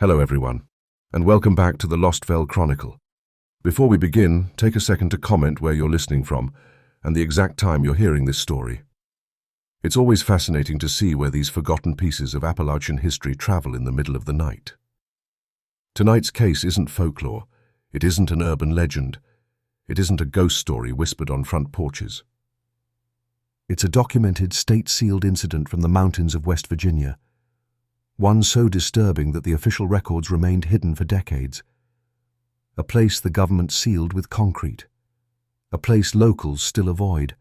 Hello everyone, and welcome back to the Lostvell Chronicle. Before we begin, take a second to comment where you're listening from and the exact time you're hearing this story. It's always fascinating to see where these forgotten pieces of Appalachian history travel in the middle of the night. Tonight's case isn't folklore, it isn't an urban legend, it isn't a ghost story whispered on front porches. It's a documented, state-sealed incident from the mountains of West Virginia, one so disturbing that the official records remained hidden for decades. A place the government sealed with concrete. A place locals still avoid.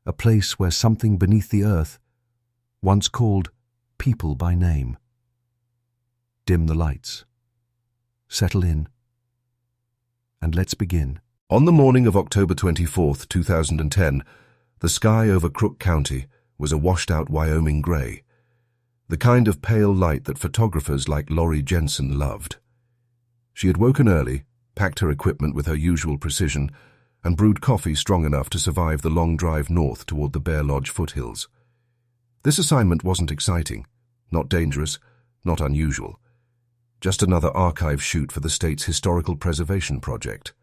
A place where something beneath the earth, once called people by name. Dim the lights. Settle in. And let's begin. On the morning of October 24th, 2010, the sky over Crook County was a washed-out Wyoming gray. The kind of pale light that photographers like Lorie Jensen loved. She had woken early, packed her equipment with her usual precision, and brewed coffee strong enough to survive the long drive north toward the Bear Lodge foothills. This assignment wasn't exciting, not dangerous, not unusual. Just another archive shoot for the state's Historical Preservation Project.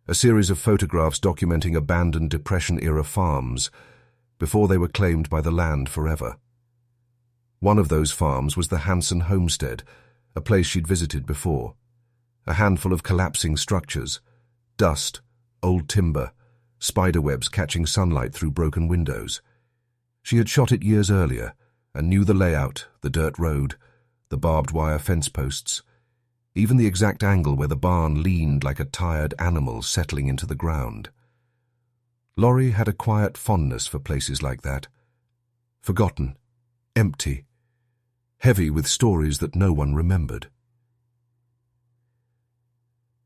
A series of photographs documenting abandoned Depression-era farms before they were claimed by the land forever. One of those farms was the Hansen homestead, a place she'd visited before. A handful of collapsing structures, dust, old timber, spiderwebs catching sunlight through broken windows. She had shot it years earlier and knew the layout, the dirt road, the barbed wire fence posts, even the exact angle where the barn leaned like a tired animal settling into the ground. Lorie had a quiet fondness for places like that. Forgotten, empty, heavy with stories that no one remembered.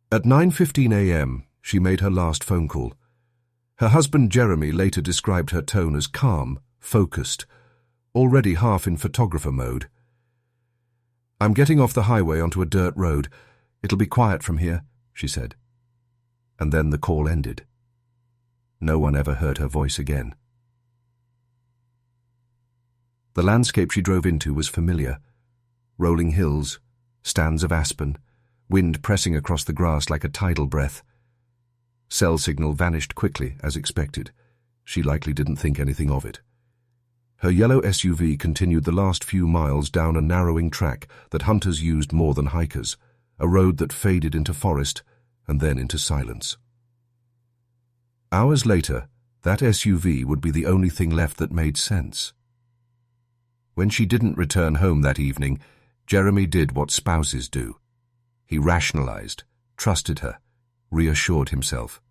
At 9:15 a.m., she made her last phone call. Her husband Jeremy later described her tone as calm, focused, already half in photographer mode. "I'm getting off the highway onto a dirt road. It'll be quiet from here," she said. And then the call ended. No one ever heard her voice again. The landscape she drove into was familiar. Rolling hills, stands of aspen, wind pressing across the grass like a tidal breath. Cell signal vanished quickly, as expected. She likely didn't think anything of it. Her yellow SUV continued the last few miles down a narrowing track that hunters used more than hikers, a road that faded into forest and then into silence. Hours later, that SUV would be the only thing left that made sense. When she didn't return home that evening, Jeremy did what spouses do. He rationalized, trusted her, reassured himself.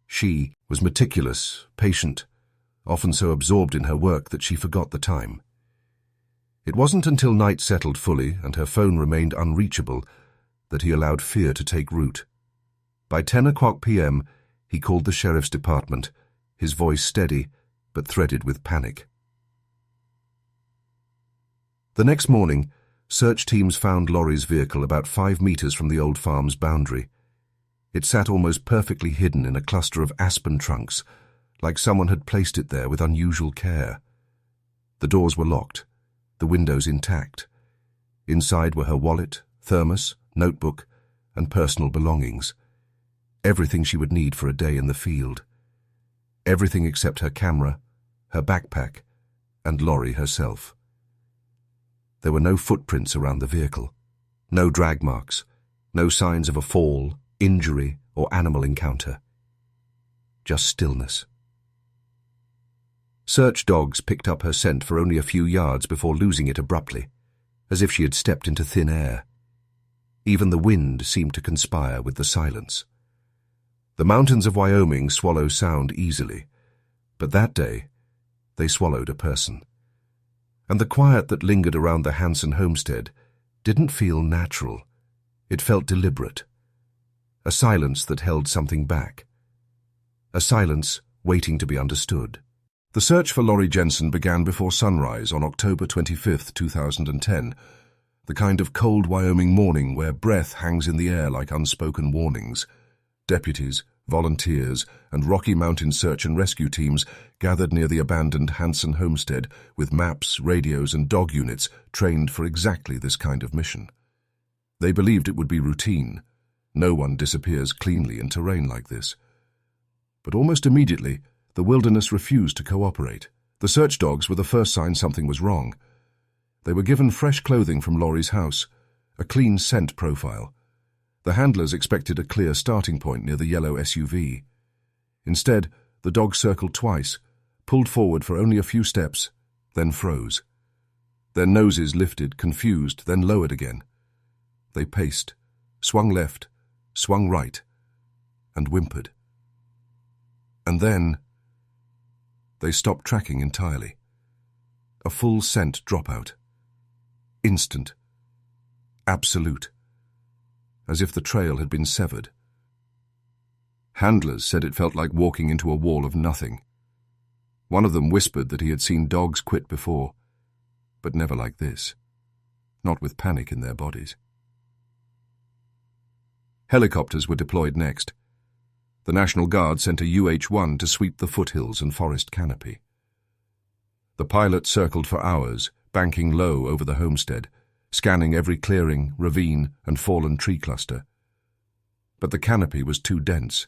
She was meticulous, patient, often so absorbed in her work that she forgot the time. It wasn't until night settled fully and her phone remained unreachable that he allowed fear to take root. By 10 p.m., he called the sheriff's department, his voice steady but threaded with panic. The next morning, search teams found Lorie's vehicle about 5 meters from the old farm's boundary. It sat almost perfectly hidden in a cluster of aspen trunks, like someone had placed it there with unusual care. The doors were locked, the windows intact. Inside were her wallet, thermos, notebook, and personal belongings. Everything she would need for a day in the field. Everything except her camera, her backpack, and Lorie herself. There were no footprints around the vehicle, no drag marks, no signs of a fall, injury, or animal encounter. Just stillness. Search dogs picked up her scent for only a few yards before losing it abruptly, as if she had stepped into thin air. Even the wind seemed to conspire with the silence. The mountains of Wyoming swallow sound easily, but that day they swallowed a person. And the quiet that lingered around the Hansen homestead didn't feel natural. It felt deliberate. A silence that held something back. A silence waiting to be understood. The search for Lorie Jensen began before sunrise on October 25th, 2010, the kind of cold Wyoming morning where breath hangs in the air like unspoken warnings. Deputies, volunteers, and Rocky Mountain search and rescue teams gathered near the abandoned Hansen homestead with maps, radios, and dog units trained for exactly this kind of mission. They believed it would be routine. No one disappears cleanly in terrain like this. But almost immediately, the wilderness refused to cooperate. The search dogs were the first sign something was wrong. They were given fresh clothing from Lorie's house, a clean scent profile. The handlers expected a clear starting point near the yellow SUV. Instead, the dogs circled twice, pulled forward for only a few steps, then froze. Their noses lifted, confused, then lowered again. They paced, swung left, swung right, and whimpered. And then they stopped tracking entirely. A full scent dropout. Instant. Absolute. As if the trail had been severed. Handlers said it felt like walking into a wall of nothing. One of them whispered that he had seen dogs quit before, but never like this. Not with panic in their bodies. Helicopters were deployed next. The National Guard sent a UH-1 to sweep the foothills and forest canopy. The pilot circled for hours, banking low over the homestead, scanning every clearing, ravine, and fallen tree cluster. But the canopy was too dense.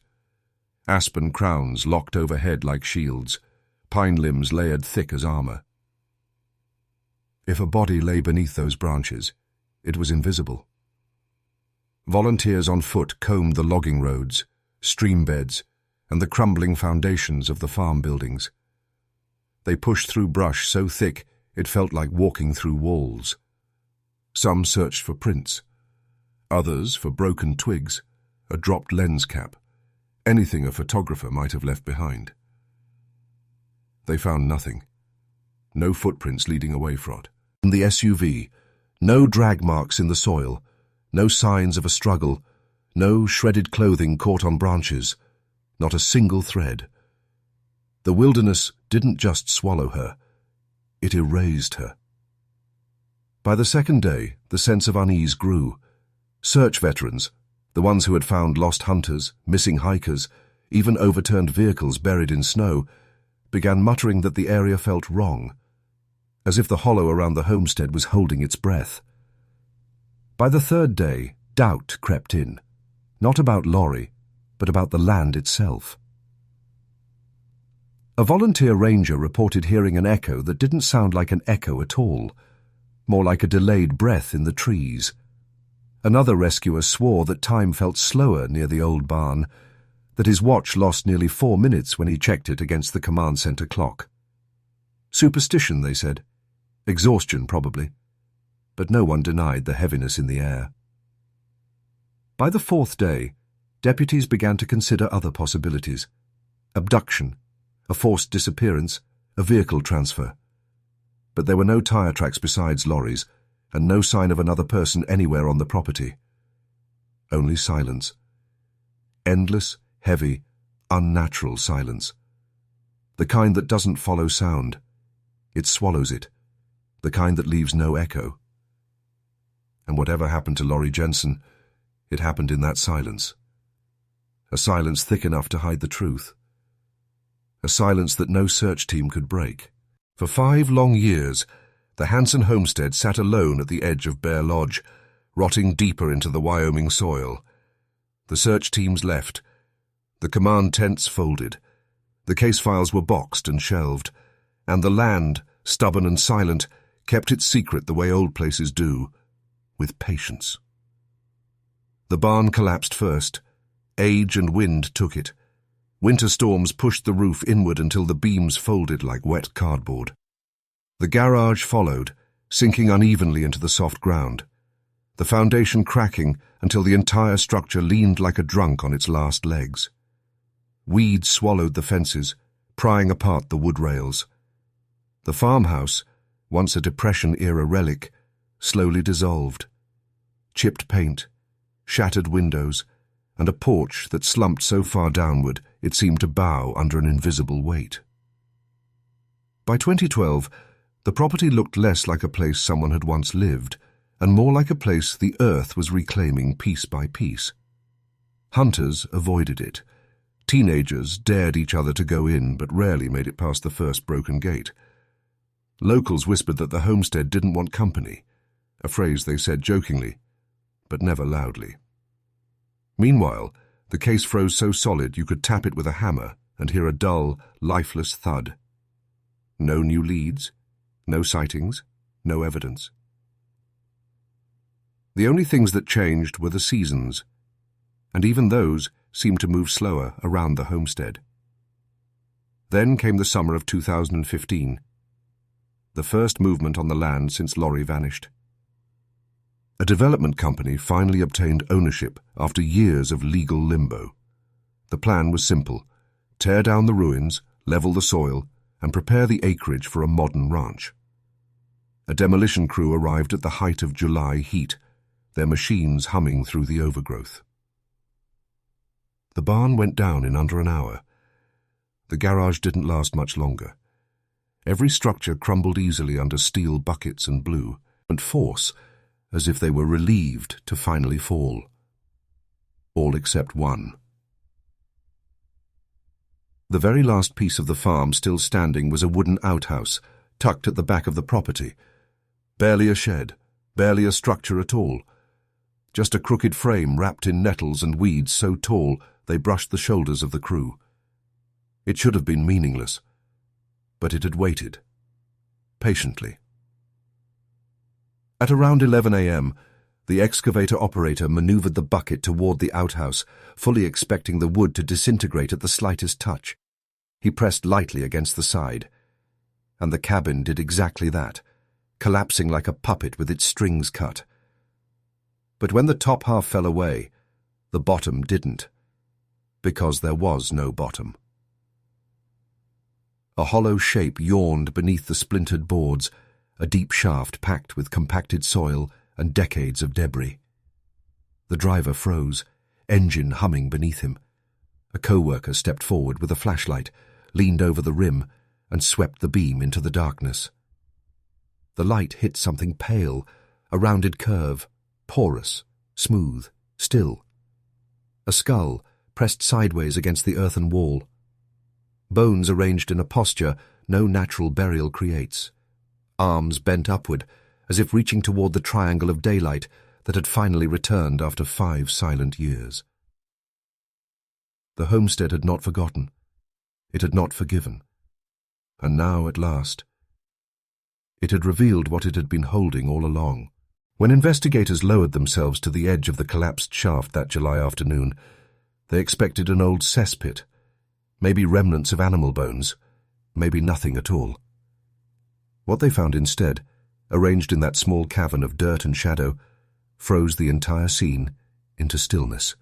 Aspen crowns locked overhead like shields, pine limbs layered thick as armor. If a body lay beneath those branches, it was invisible. Volunteers on foot combed the logging roads, stream beds, and the crumbling foundations of the farm buildings. They pushed through brush so thick it felt like walking through walls. Some searched for prints, others for broken twigs, a dropped lens cap, anything a photographer might have left behind. They found nothing. No footprints leading away from it. In the SUV, no drag marks in the soil, no signs of a struggle, no shredded clothing caught on branches, not a single thread. The wilderness didn't just swallow her, it erased her. By the second day, the sense of unease grew. Search veterans, the ones who had found lost hunters, missing hikers, even overturned vehicles buried in snow, began muttering that the area felt wrong, as if the hollow around the homestead was holding its breath. By the third day, doubt crept in, not about Lorie, but about the land itself. A volunteer ranger reported hearing an echo that didn't sound like an echo at all, more like a delayed breath in the trees. Another rescuer swore that time felt slower near the old barn, that his watch lost nearly 4 minutes when he checked it against the command center clock. Superstition, they said. Exhaustion, probably. But no one denied the heaviness in the air. By the fourth day, deputies began to consider other possibilities. Abduction, a forced disappearance, a vehicle transfer. But there were no tire tracks besides Lorie's, and no sign of another person anywhere on the property. Only silence. Endless, heavy, unnatural silence. The kind that doesn't follow sound. It swallows it. The kind that leaves no echo. And whatever happened to Lorie Jensen, it happened in that silence. A silence thick enough to hide the truth. A silence that no search team could break. For 5 long years, the Hansen homestead sat alone at the edge of Bear Lodge, rotting deeper into the Wyoming soil. The search teams left. The command tents folded. The case files were boxed and shelved. And the land, stubborn and silent, kept its secret the way old places do, with patience. The barn collapsed first. Age and wind took it. Winter storms pushed the roof inward until the beams folded like wet cardboard. The garage followed, sinking unevenly into the soft ground, the foundation cracking until the entire structure leaned like a drunk on its last legs. Weeds swallowed the fences, prying apart the wood rails. The farmhouse, once a Depression-era relic, slowly dissolved. Chipped paint, shattered windows, and a porch that slumped so far downward it seemed to bow under an invisible weight. By 2012, the property looked less like a place someone had once lived, and more like a place the earth was reclaiming piece by piece. Hunters avoided it. Teenagers dared each other to go in, but rarely made it past the first broken gate. Locals whispered that the homestead didn't want company, a phrase they said jokingly, but never loudly. Meanwhile, the case froze so solid you could tap it with a hammer and hear a dull, lifeless thud. No new leads, no sightings, no evidence. The only things that changed were the seasons, and even those seemed to move slower around the homestead. Then came the summer of 2015, the first movement on the land since Lorie vanished. A development company finally obtained ownership after years of legal limbo. The plan was simple: tear down the ruins, level the soil, and prepare the acreage for a modern ranch. A demolition crew arrived at the height of July heat, their machines humming through the overgrowth. The barn went down in under an hour. The garage didn't last much longer. Every structure crumbled easily under steel buckets and blew, and force, as if they were relieved to finally fall. All except one. The very last piece of the farm still standing was a wooden outhouse, tucked at the back of the property. Barely a shed, barely a structure at all. Just a crooked frame wrapped in nettles and weeds so tall they brushed the shoulders of the crew. It should have been meaningless, but it had waited, patiently. At around 11 a.m., the excavator operator maneuvered the bucket toward the outhouse, fully expecting the wood to disintegrate at the slightest touch. He pressed lightly against the side, and the cabin did exactly that, collapsing like a puppet with its strings cut. But when the top half fell away, the bottom didn't, because there was no bottom. A hollow shape yawned beneath the splintered boards, a deep shaft packed with compacted soil and decades of debris. The driver froze, engine humming beneath him. A co-worker stepped forward with a flashlight, leaned over the rim, and swept the beam into the darkness. The light hit something pale, a rounded curve, porous, smooth, still. A skull pressed sideways against the earthen wall. Bones arranged in a posture no natural burial creates. Arms bent upward, as if reaching toward the triangle of daylight that had finally returned after 5 silent years. The homestead had not forgotten. It had not forgiven. And now, at last, it had revealed what it had been holding all along. When investigators lowered themselves to the edge of the collapsed shaft that July afternoon, they expected an old cesspit, maybe remnants of animal bones, maybe nothing at all. What they found instead, arranged in that small cavern of dirt and shadow, froze the entire scene into stillness.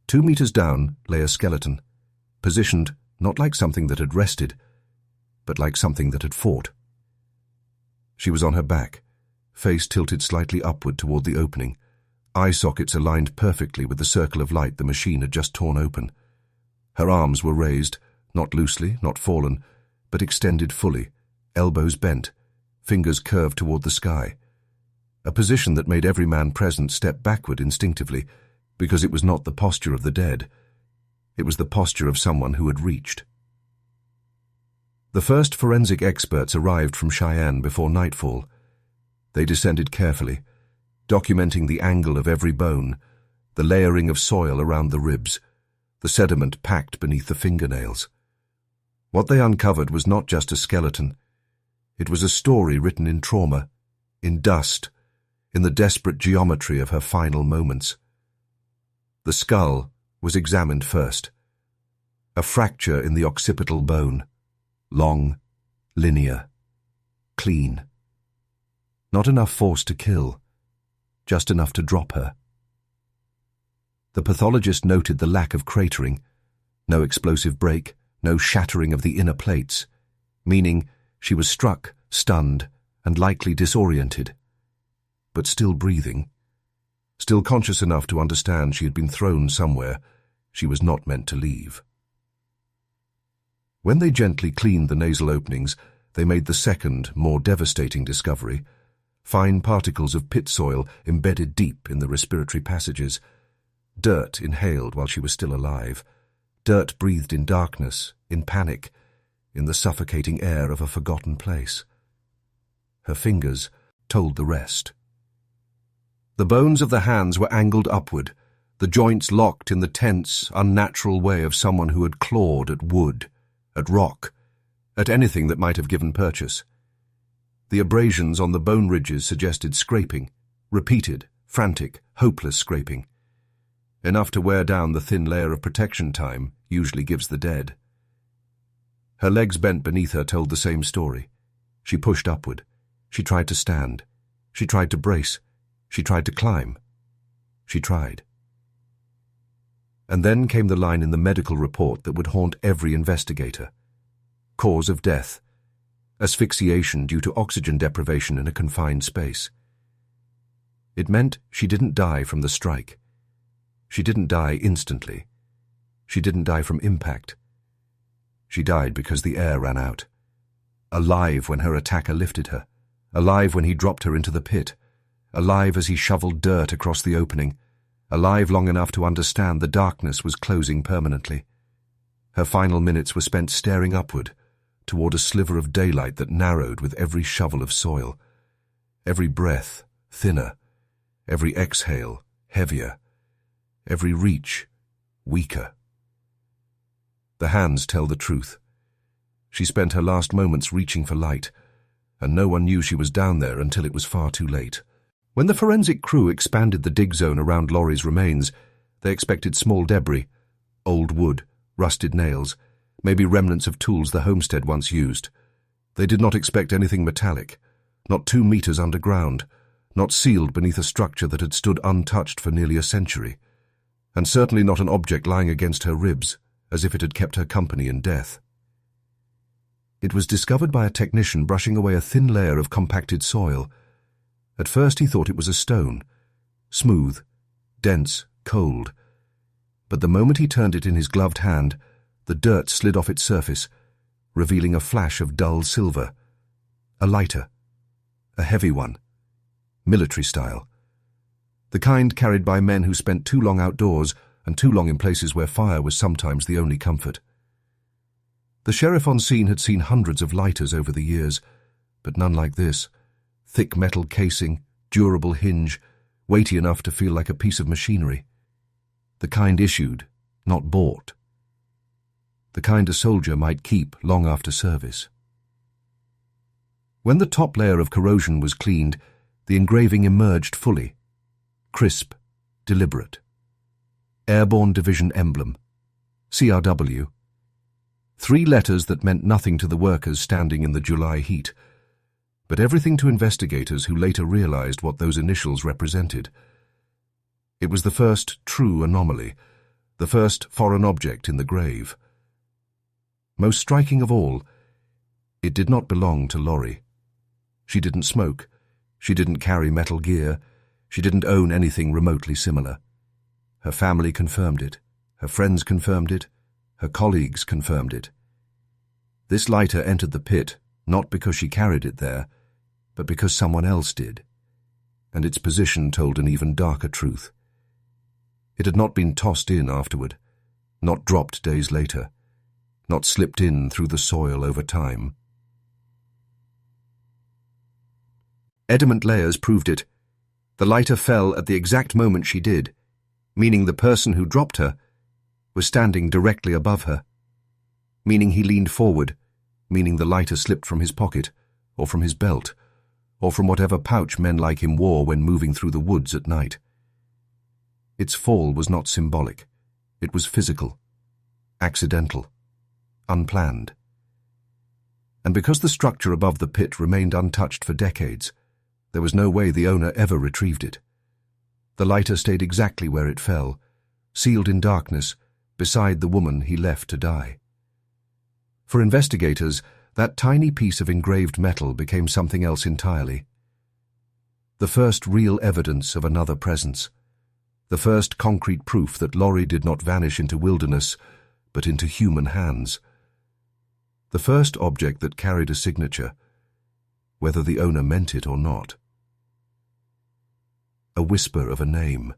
2 meters down lay a skeleton, positioned not like something that had rested, but like something that had fought. She was on her back, face tilted slightly upward toward the opening, eye sockets aligned perfectly with the circle of light the machine had just torn open. Her arms were raised, not loosely, not fallen, but extended fully, elbows bent, fingers curved toward the sky. A position that made every man present step backward instinctively, because it was not the posture of the dead. It was the posture of someone who had reached. The first forensic experts arrived from Cheyenne before nightfall. They descended carefully, documenting the angle of every bone, the layering of soil around the ribs, the sediment packed beneath the fingernails. What they uncovered was not just a skeleton. It was a story written in trauma, in dust, in the desperate geometry of her final moments. The skull was examined first. A fracture in the occipital bone, long, linear, clean. Not enough force to kill, just enough to drop her. The pathologist noted the lack of cratering, no explosive break, no shattering of the inner plates, meaning she was struck, stunned, and likely disoriented, but still breathing, still conscious enough to understand she had been thrown somewhere she was not meant to leave. When they gently cleaned the nasal openings, they made the second, more devastating discovery: fine particles of pit soil embedded deep in the respiratory passages, dirt inhaled while she was still alive, dirt breathed in darkness, in panic, in the suffocating air of a forgotten place. Her fingers told the rest. The bones of the hands were angled upward, the joints locked in the tense, unnatural way of someone who had clawed at wood, at rock, at anything that might have given purchase. The abrasions on the bone ridges suggested scraping, repeated, frantic, hopeless scraping. Enough to wear down the thin layer of protection time usually gives the dead. Her legs bent beneath her told the same story. She pushed upward. She tried to stand. She tried to brace. She tried to climb. She tried. And then came the line in the medical report that would haunt every investigator. Cause of death: asphyxiation due to oxygen deprivation in a confined space. It meant she didn't die from the strike. She didn't die instantly. She didn't die from impact. She died because the air ran out. Alive when her attacker lifted her. Alive when he dropped her into the pit. Alive as he shoveled dirt across the opening. Alive long enough to understand the darkness was closing permanently. Her final minutes were spent staring upward, toward a sliver of daylight that narrowed with every shovel of soil. Every breath, thinner. Every exhale, heavier. Every reach, weaker. The hands tell the truth. She spent her last moments reaching for light, and no one knew she was down there until it was far too late. When the forensic crew expanded the dig zone around Lorie's remains, they expected small debris, old wood, rusted nails, maybe remnants of tools the homestead once used. They did not expect anything metallic, not 2 meters underground, not sealed beneath a structure that had stood untouched for nearly a century, and certainly not an object lying against her ribs, as if it had kept her company in death. It was discovered by a technician brushing away a thin layer of compacted soil. At first he thought it was a stone, smooth, dense, cold. But the moment he turned it in his gloved hand, the dirt slid off its surface, revealing a flash of dull silver. A lighter. A heavy one. Military style. The kind carried by men who spent too long outdoors and too long in places where fire was sometimes the only comfort. The sheriff on scene had seen hundreds of lighters over the years, but none like this. Thick metal casing, durable hinge, weighty enough to feel like a piece of machinery. The kind issued, not bought. The kind a soldier might keep long after service. When the top layer of corrosion was cleaned, the engraving emerged fully. Crisp, deliberate. Airborne Division emblem. CRW. 3 letters that meant nothing to the workers standing in the July heat, but everything to investigators who later realized what those initials represented. It was the first true anomaly, the first foreign object in the grave. Most striking of all, it did not belong to Lorie. She didn't smoke, she didn't carry metal gear, she didn't own anything remotely similar. Her family confirmed it, her friends confirmed it, her colleagues confirmed it. This lighter entered the pit not because she carried it there, but because someone else did, and its position told an even darker truth. It had not been tossed in afterward, not dropped days later, not slipped in through the soil over time. Ediment layers proved it. The lighter fell at the exact moment she did, meaning the person who dropped her was standing directly above her, meaning he leaned forward, meaning the lighter slipped from his pocket, or from his belt, or from whatever pouch men like him wore when moving through the woods at night. Its fall was not symbolic. It was physical, accidental, unplanned. And because the structure above the pit remained untouched for decades, there was no way the owner ever retrieved it. The lighter stayed exactly where it fell, sealed in darkness, beside the woman he left to die. For investigators, that tiny piece of engraved metal became something else entirely. The first real evidence of another presence. The first concrete proof that Lorie did not vanish into wilderness, but into human hands. The first object that carried a signature, whether the owner meant it or not. A whisper of a name.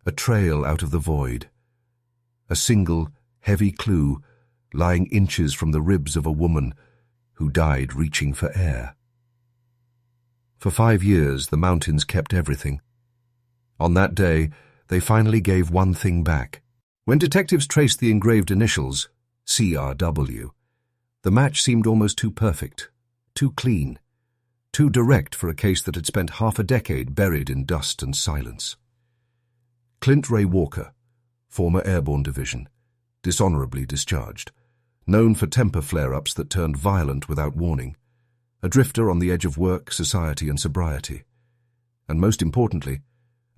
A trail out of the void. A single, heavy clue lying inches from the ribs of a woman who died reaching for air. For 5 years, the mountains kept everything. On that day, they finally gave one thing back. When detectives traced the engraved initials, CRW, the match seemed almost too perfect, too clean, too direct for a case that had spent half a decade buried in dust and silence. Clint Ray Walker, former Airborne Division, dishonorably discharged, known for temper flare-ups that turned violent without warning, a drifter on the edge of work, society, and sobriety, and most importantly,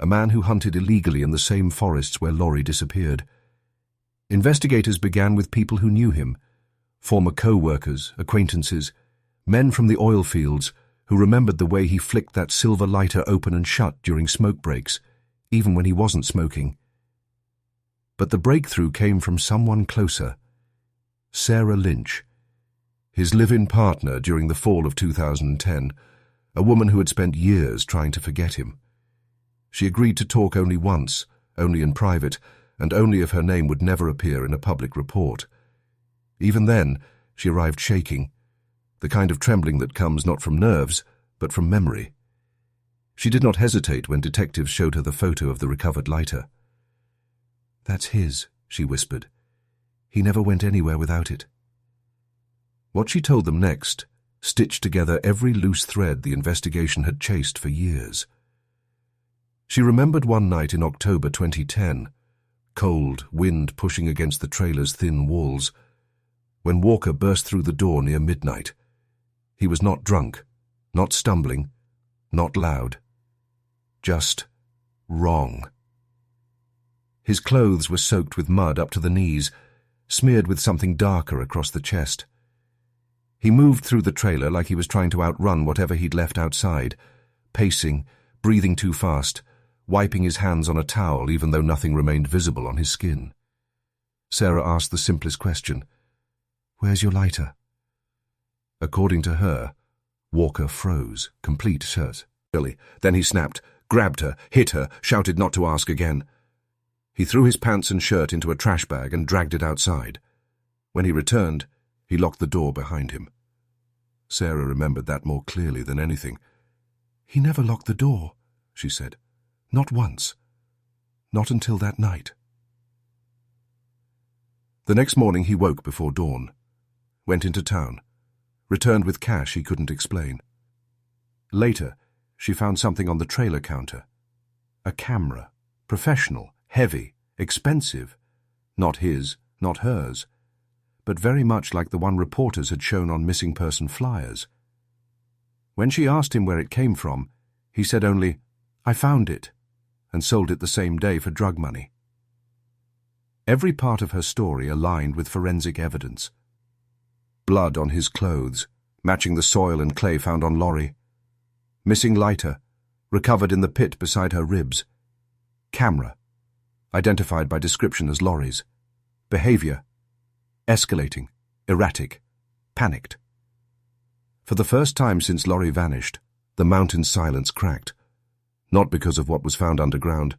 a man who hunted illegally in the same forests where Lorie disappeared. Investigators began with people who knew him, former co-workers, acquaintances, men from the oil fields who remembered the way he flicked that silver lighter open and shut during smoke breaks, even when he wasn't smoking. But the breakthrough came from someone closer, Sarah Lynch, his live-in partner during the fall of 2010, a woman who had spent years trying to forget him. She agreed to talk only once, only in private, and only if her name would never appear in a public report. Even then, she arrived shaking, the kind of trembling that comes not from nerves, but from memory. She did not hesitate when detectives showed her the photo of the recovered lighter. "That's his," she whispered. "He never went anywhere without it." What she told them next stitched together every loose thread the investigation had chased for years. She remembered one night in October 2010, cold, wind pushing against the trailer's thin walls, when Walker burst through the door near midnight. He was not drunk, not stumbling, not loud. Just wrong. His clothes were soaked with mud up to the knees, smeared with something darker across the chest. He moved through the trailer like he was trying to outrun whatever he'd left outside, pacing, breathing too fast, wiping his hands on a towel even though nothing remained visible on his skin. Sarah asked the simplest question, "Where's your lighter?" According to her, Walker froze, complete shirt. Then he snapped, grabbed her, hit her, shouted not to ask again. He threw his pants and shirt into a trash bag and dragged it outside. When he returned, he locked the door behind him. Sarah remembered that more clearly than anything. "He never locked the door," she said. "Not once. Not until that night." The next morning he woke before dawn, went into town, returned with cash he couldn't explain. Later, she found something on the trailer counter. A camera, professional, heavy, expensive, not his, not hers, but very much like the one reporters had shown on missing person flyers. When she asked him where it came from, he said only, "I found it," and sold it the same day for drug money. Every part of her story aligned with forensic evidence. Blood on his clothes, matching the soil and clay found on Lorie. Missing lighter, recovered in the pit beside her ribs. Camera, identified by description as Lorie's. Behavior, escalating, erratic, panicked. For the first time since Lorie vanished, the mountain silence cracked, not because of what was found underground,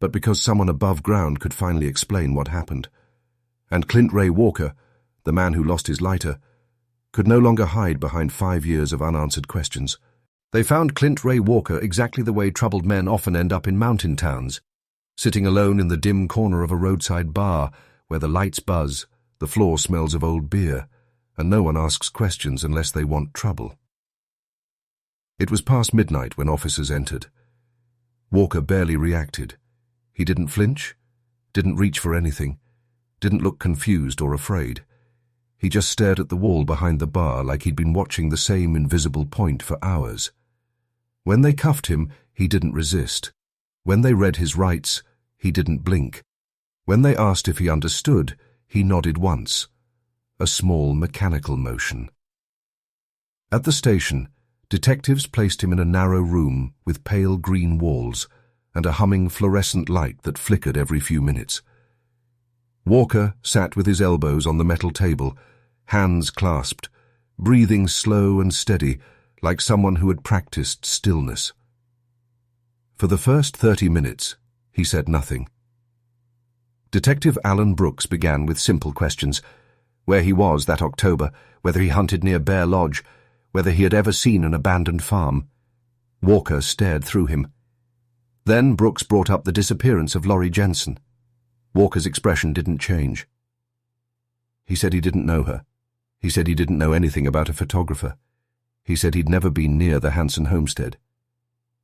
but because someone above ground could finally explain what happened. And Clint Ray Walker, the man who lost his lighter, could no longer hide behind 5 years of unanswered questions. They found Clint Ray Walker exactly the way troubled men often end up in mountain towns, sitting alone in the dim corner of a roadside bar where the lights buzz, the floor smells of old beer, and no one asks questions unless they want trouble. It was past midnight when officers entered. Walker barely reacted. He didn't flinch, didn't reach for anything, didn't look confused or afraid. He just stared at the wall behind the bar like he'd been watching the same invisible point for hours. When they cuffed him, he didn't resist. When they read his rights, he didn't blink. When they asked if he understood, he nodded once, a small mechanical motion. At the station, detectives placed him in a narrow room with pale green walls and a humming fluorescent light that flickered every few minutes. Walker sat with his elbows on the metal table, hands clasped, breathing slow and steady, like someone who had practiced stillness. For the first 30 minutes, he said nothing. Detective Alan Brooks began with simple questions: where he was that October, whether he hunted near Bear Lodge, whether he had ever seen an abandoned farm. Walker stared through him. Then Brooks brought up the disappearance of Lorie Jensen. Walker's expression didn't change. He said he didn't know her. He said he didn't know anything about a photographer. He said he'd never been near the Hansen homestead.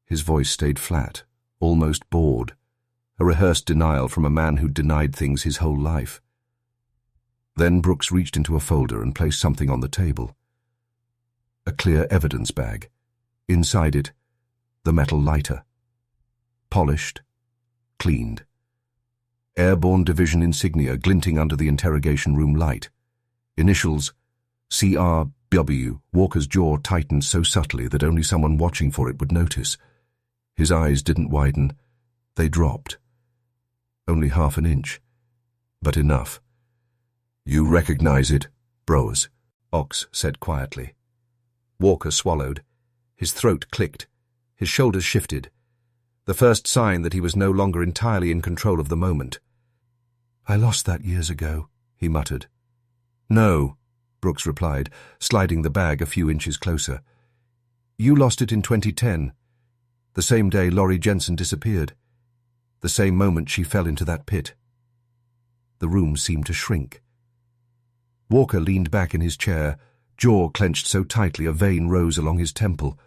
His voice stayed flat, almost bored, a rehearsed denial from a man who'd denied things his whole life. Then Brooks reached into a folder and placed something on the table. A clear evidence bag. Inside it, the metal lighter. Polished, cleaned. Airborne Division insignia glinting under the interrogation room light. Initials CRW. Walker's jaw tightened so subtly that only someone watching for it would notice. His eyes didn't widen. They dropped. Only half an inch. But enough. "You recognize it, Brose," Ox said quietly. Walker swallowed. His throat clicked. His shoulders shifted. The first sign that he was no longer entirely in control of the moment. "I lost that years ago," he muttered. "No," Brooks replied, sliding the bag a few inches closer. "You lost it in 2010, the same day Lorie Jensen disappeared, the same moment she fell into that pit." The room seemed to shrink. Walker leaned back in his chair, jaw clenched so tightly a vein rose along his temple.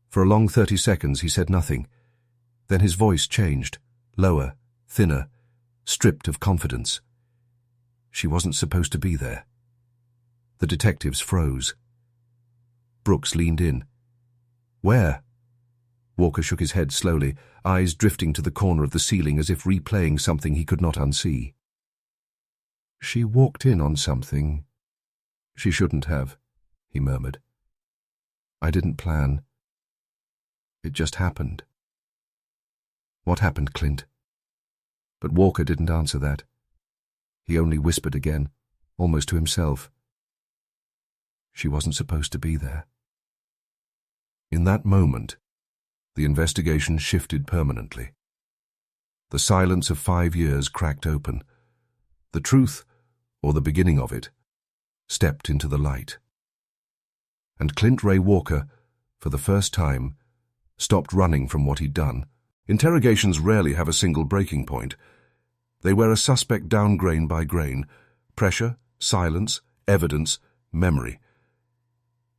For a long 30 seconds he said nothing. Then his voice changed, lower, thinner, stripped of confidence. She wasn't supposed to be there. The detectives froze. Brooks leaned in. "Where?" Walker shook his head slowly, eyes drifting to the corner of the ceiling as if replaying something he could not unsee. "She walked in on something. She shouldn't have," he murmured. "I didn't plan. It just happened." "What happened, Clint?" But Walker didn't answer that. He only whispered again, almost to himself. She wasn't supposed to be there. In that moment, the investigation shifted permanently. The silence of 5 years cracked open. The truth, or the beginning of it, stepped into the light. And Clint Ray Walker, for the first time, stopped running from what he'd done. Interrogations rarely have a single breaking point. They wear a suspect down grain by grain, pressure, silence, evidence, memory.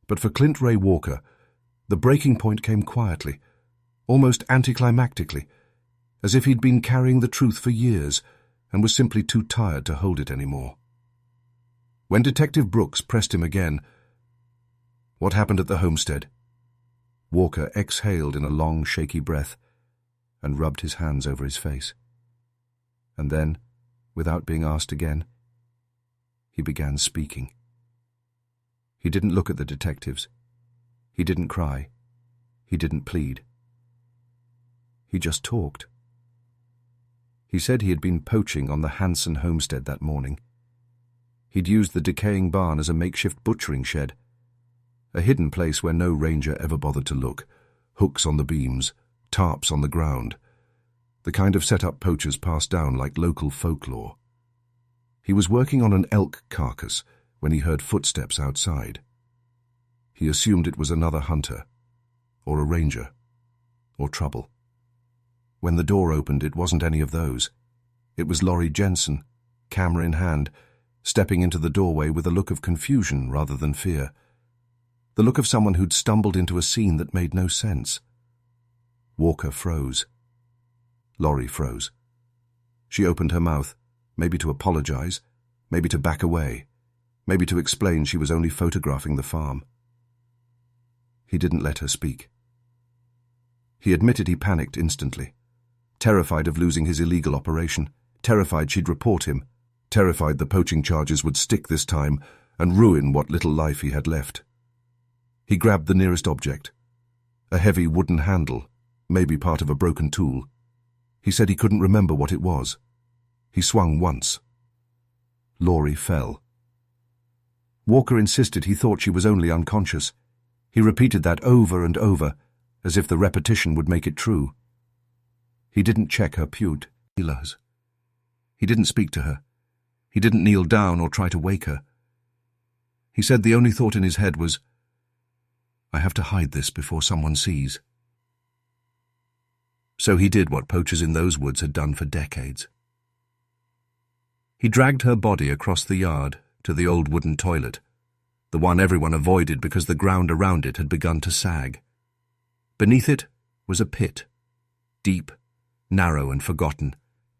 But for Clint Ray Walker, the breaking point came quietly, almost anticlimactically, as if he'd been carrying the truth for years and was simply too tired to hold it anymore. When Detective Brooks pressed him again, "What happened at the homestead?" Walker exhaled in a long, shaky breath and rubbed his hands over his face. And then, without being asked again, he began speaking. He didn't look at the detectives. He didn't cry. He didn't plead. He just talked. He said he had been poaching on the Hansen homestead that morning. He'd used the decaying barn as a makeshift butchering shed, a hidden place where no ranger ever bothered to look, hooks on the beams, tarps on the ground, the kind of set-up poachers passed down like local folklore. He was working on an elk carcass when he heard footsteps outside. He assumed it was another hunter, or a ranger, or trouble. When the door opened, it wasn't any of those. It was Lorie Jensen, camera in hand, stepping into the doorway with a look of confusion rather than fear. The look of someone who'd stumbled into a scene that made no sense. Walker froze. Lorie froze. She opened her mouth, maybe to apologize, maybe to back away, maybe to explain she was only photographing the farm. He didn't let her speak. He admitted he panicked instantly, terrified of losing his illegal operation, terrified she'd report him, terrified the poaching charges would stick this time and ruin what little life he had left. He grabbed the nearest object, a heavy wooden handle, maybe part of a broken tool. He said he couldn't remember what it was. He swung once. Lorie fell. Walker insisted he thought she was only unconscious. He repeated that over and over, as if the repetition would make it true. He didn't check her pupils. He didn't speak to her. He didn't kneel down or try to wake her. He said the only thought in his head was, "I have to hide this before someone sees." So he did what poachers in those woods had done for decades. He dragged her body across the yard to the old wooden toilet, the one everyone avoided because the ground around it had begun to sag. Beneath it was a pit, deep, narrow and forgotten,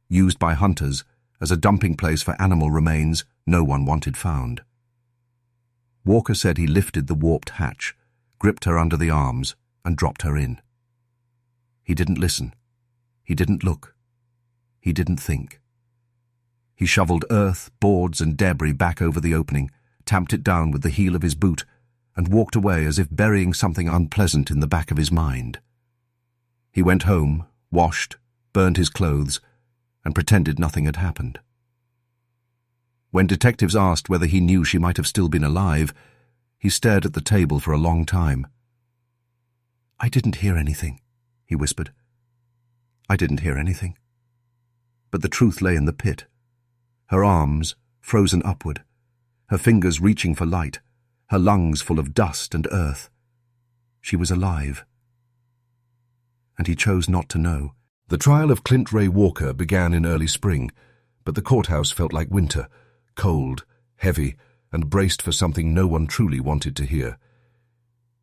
used by hunters as a dumping place for animal remains no one wanted found. Walker said he lifted the warped hatch, gripped her under the arms, and dropped her in. He didn't listen. He didn't look. He didn't think. He shoveled earth, boards, and debris back over the opening, tamped it down with the heel of his boot, and walked away as if burying something unpleasant in the back of his mind. He went home, washed, burned his clothes, and pretended nothing had happened. When detectives asked whether he knew she might have still been alive, he stared at the table for a long time. "I didn't hear anything," he whispered. "I didn't hear anything." But the truth lay in the pit. Her arms, frozen upward, her fingers reaching for light, her lungs full of dust and earth. She was alive. And he chose not to know. The trial of Clint Ray Walker began in early spring, but the courthouse felt like winter, cold, heavy, and braced for something no one truly wanted to hear.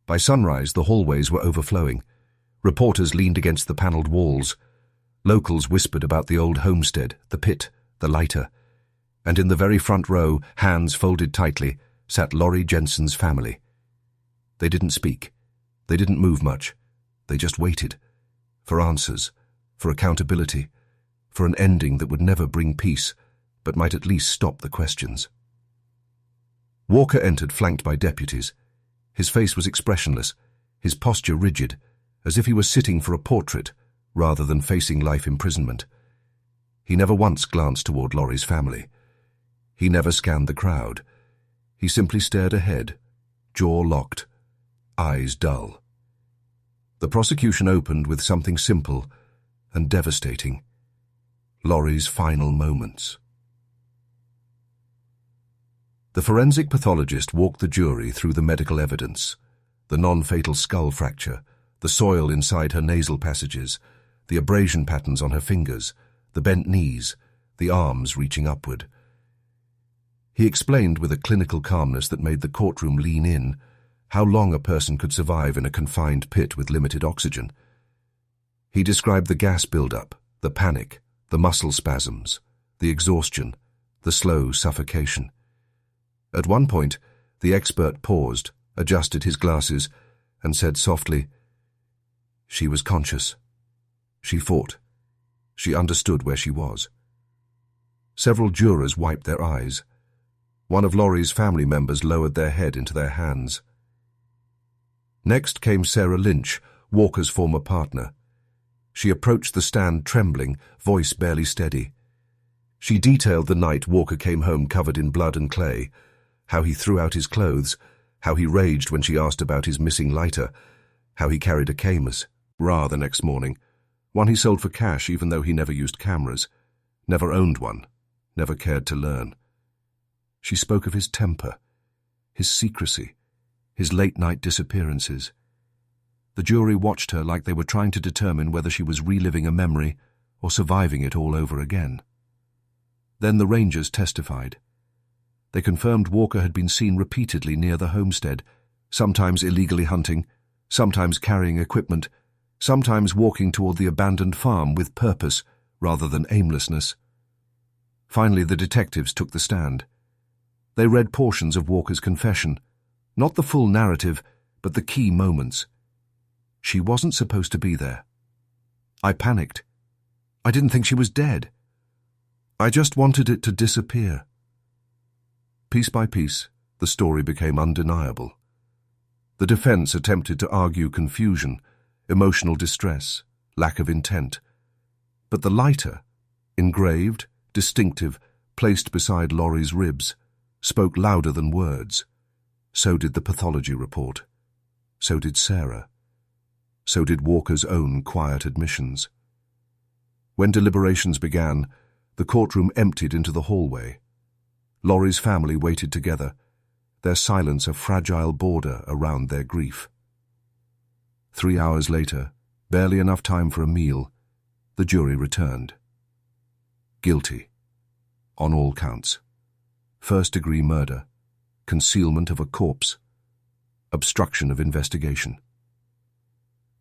By sunrise, the hallways were overflowing. Reporters leaned against the panelled walls. Locals whispered about the old homestead, the pit, the lighter. And in the very front row, hands folded tightly, sat Lorie Jensen's family. They didn't speak. They didn't move much. They just waited. For answers, for accountability, for an ending that would never bring peace, but might at least stop the questions. Walker entered flanked by deputies. His face was expressionless, his posture rigid, as if he were sitting for a portrait rather than facing life imprisonment. He never once glanced toward Lorie's family. He never scanned the crowd. He simply stared ahead, jaw locked, eyes dull. The prosecution opened with something simple and devastating: Lorie's final moments. The forensic pathologist walked the jury through the medical evidence: the non-fatal skull fracture, the soil inside her nasal passages, the abrasion patterns on her fingers, the bent knees, the arms reaching upward. He explained with a clinical calmness that made the courtroom lean in how long a person could survive in a confined pit with limited oxygen. He described the gas buildup, the panic, the muscle spasms, the exhaustion, the slow suffocation. At one point, the expert paused, adjusted his glasses, and said softly, "She was conscious. She fought. She understood where she was." Several jurors wiped their eyes. One of Lorie's family members lowered their head into their hands. Next came Sarah Lynch, Walker's former partner. She approached the stand trembling, voice barely steady. She detailed the night Walker came home covered in blood and clay, how he threw out his clothes, how he raged when she asked about his missing lighter, how he carried a Camus, Ra the next morning, one he sold for cash even though he never used cameras, never owned one, never cared to learn. She spoke of his temper, his secrecy, his late-night disappearances. The jury watched her like they were trying to determine whether she was reliving a memory or surviving it all over again. Then the rangers testified. They confirmed Walker had been seen repeatedly near the homestead, sometimes illegally hunting, sometimes carrying equipment, sometimes walking toward the abandoned farm with purpose rather than aimlessness. Finally, the detectives took the stand. They read portions of Walker's confession, not the full narrative, but the key moments. She wasn't supposed to be there. I panicked. I didn't think she was dead. I just wanted it to disappear. Piece by piece, the story became undeniable. The defense attempted to argue confusion, emotional distress, lack of intent. But the lighter, engraved, distinctive, placed beside Lorie's ribs, spoke louder than words. So did the pathology report. So did Sarah. So did Walker's own quiet admissions. When deliberations began, the courtroom emptied into the hallway. Lorie's family waited together, their silence a fragile border around their grief. 3 hours later, barely enough time for a meal, The jury returned. Guilty. On all counts. First-degree murder, concealment of a corpse, obstruction of investigation.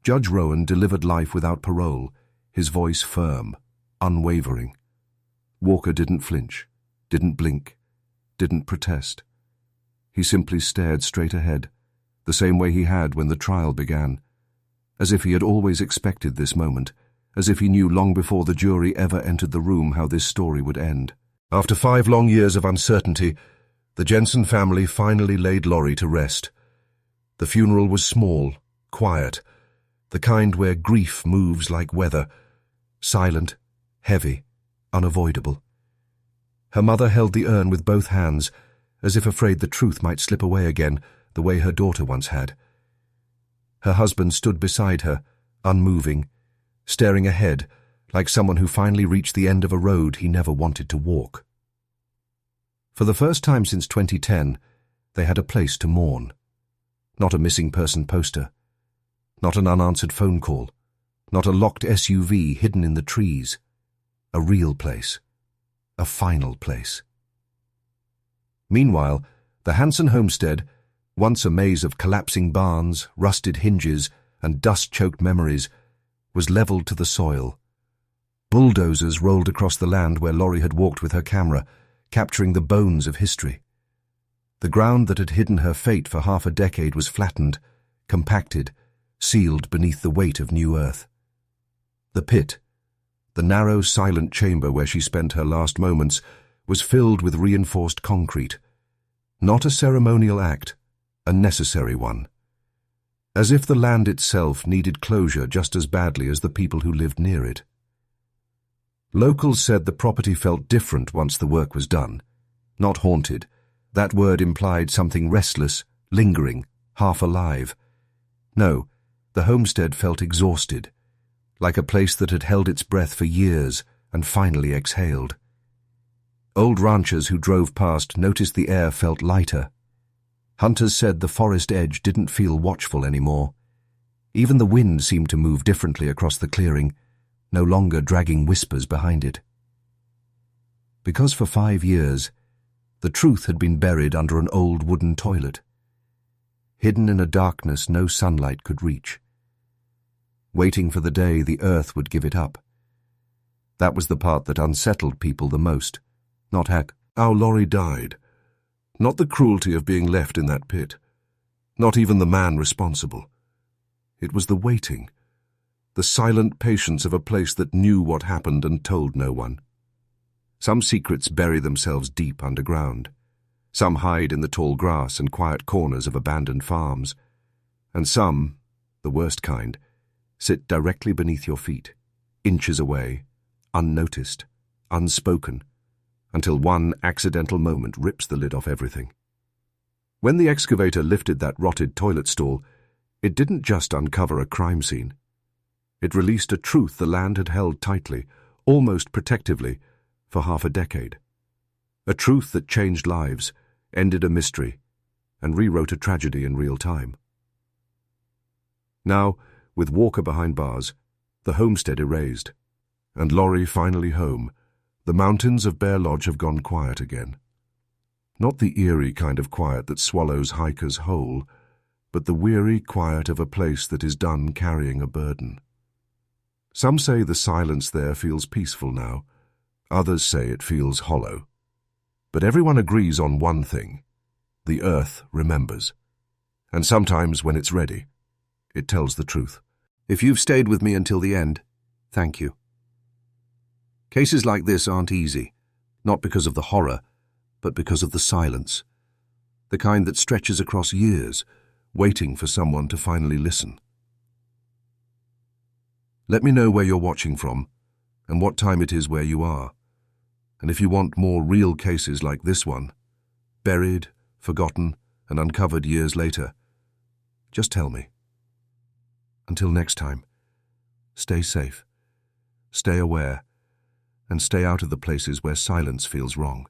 Judge Rowan delivered life without parole, his voice firm, unwavering. Walker didn't flinch, didn't blink, didn't protest. He simply stared straight ahead, the same way he had when the trial began, as if he had always expected this moment, as if he knew long before the jury ever entered the room how this story would end. After 5 long years of uncertainty, the Jensen family finally laid Lorie to rest. The funeral was small, quiet, the kind where grief moves like weather, silent, heavy, unavoidable. Her mother held the urn with both hands, as if afraid the truth might slip away again, the way her daughter once had. Her husband stood beside her, unmoving, staring ahead, like someone who finally reached the end of a road he never wanted to walk. For the first time since 2010, they had a place to mourn. Not a missing person poster, not an unanswered phone call, not a locked SUV hidden in the trees. A real place. A final place. Meanwhile, the Hansen homestead, once a maze of collapsing barns, rusted hinges, and dust-choked memories, was leveled to the soil. Bulldozers rolled across the land where Lorie had walked with her camera, capturing the bones of history. The ground that had hidden her fate for half a decade was flattened, compacted, sealed beneath the weight of new earth. The pit, the narrow, silent chamber where she spent her last moments, was filled with reinforced concrete. Not a ceremonial act, a necessary one. As if the land itself needed closure just as badly as the people who lived near it. Locals said the property felt different once the work was done. Not haunted. That word implied something restless, lingering, half alive. No, the homestead felt exhausted, like a place that had held its breath for years and finally exhaled. Old ranchers who drove past noticed the air felt lighter. Hunters said the forest edge didn't feel watchful anymore. Even the wind seemed to move differently across the clearing, no longer dragging whispers behind it. Because for 5 years, the truth had been buried under an old wooden toilet, hidden in a darkness no sunlight could reach, waiting for the day the earth would give it up. That was the part that unsettled people the most, not how Lorie died, not the cruelty of being left in that pit, not even the man responsible. It was the waiting, the silent patience of a place that knew what happened and told no one. Some secrets bury themselves deep underground. Some hide in the tall grass and quiet corners of abandoned farms. And some, the worst kind, sit directly beneath your feet, inches away, unnoticed, unspoken, until one accidental moment rips the lid off everything. When the excavator lifted that rotted toilet stall, it didn't just uncover a crime scene. It released a truth the land had held tightly, almost protectively, for half a decade. A truth that changed lives, ended a mystery, and rewrote a tragedy in real time. Now, with Walker behind bars, the homestead erased, and Lorie finally home, the mountains of Bear Lodge have gone quiet again. Not the eerie kind of quiet that swallows hikers whole, but the weary quiet of a place that is done carrying a burden. Some say the silence there feels peaceful now. Others say it feels hollow. But everyone agrees on one thing. The earth remembers. And sometimes when it's ready, it tells the truth. If you've stayed with me until the end, thank you. Cases like this aren't easy, not because of the horror, but because of the silence. The kind that stretches across years, waiting for someone to finally listen. Let me know where you're watching from, and what time it is where you are. And if you want more real cases like this one, buried, forgotten, and uncovered years later, just tell me. Until next time, stay safe, stay aware, and stay out of the places where silence feels wrong.